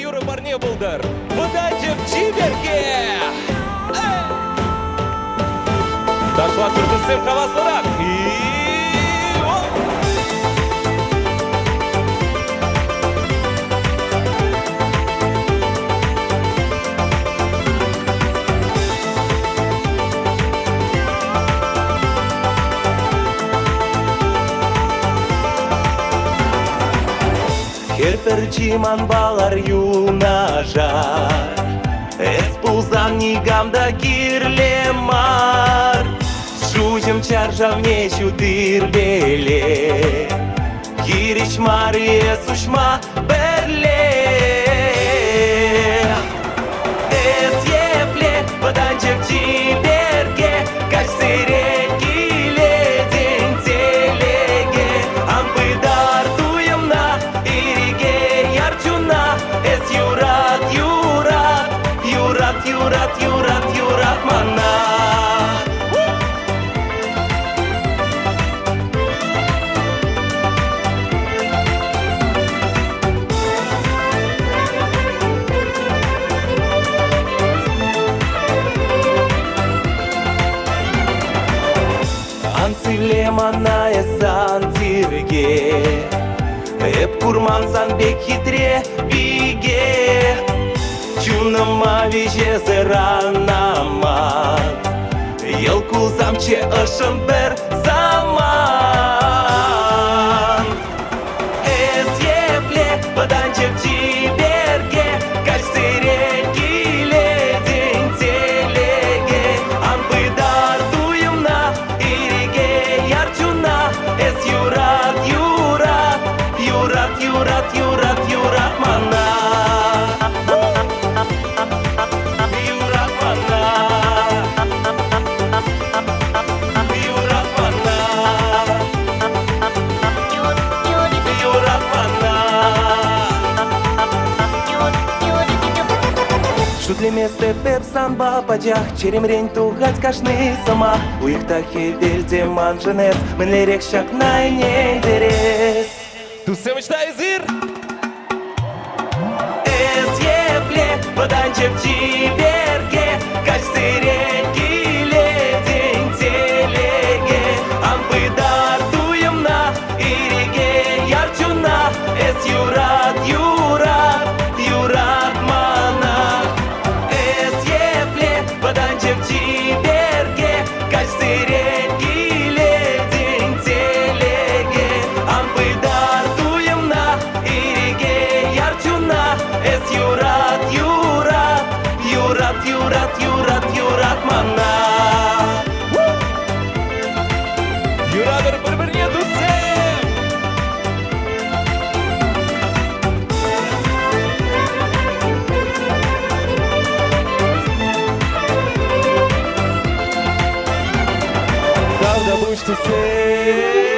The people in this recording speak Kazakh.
юры парне булдар. Выдача в Чиберге. Дошла Кыргызстан хавасырак. Herperçiman bağlar yunajar Espulzan nigamda kirlemar Şujim çarşav neşu dirbele Giriş mariye suşma berle Es yeple vadançak ciberge Kaç seyret giledin telege Ampıdar duyumna irige yarçuna Es yurat yurat Yurat yurat yurat yurat mana Süleyman'a esan tirge Hep kurmansan bek hitre bige Чунама виже зеранаман Елку замче ышын бір заман Эс епле баданчеп чиберге Кач сирен киледен телеге Анпыдар дуйымна ириге ярчуна Эс юрат юрат юрат юрат юрат юрат мана Шутлеместе пепсан бападжах Черемрень тухать кашны сама Уйхта хевдельде манженес Менлерек шакнай не дерес Тусемычта изир. Эс епле баданчеп чиберге Кач сирен киледен телеге Ампыдар дуйымна ириге ярчуна Эс юрат юрат юрат мана Эс епле баданчеп чиберге Кач сирен киледен телеге Ампыдар дуйымна ириге ярчуна Эс юрат юрат юрат юрат юрат юрат мана Юрадыр бір-біріне дұсем. Правда, будь ты сей.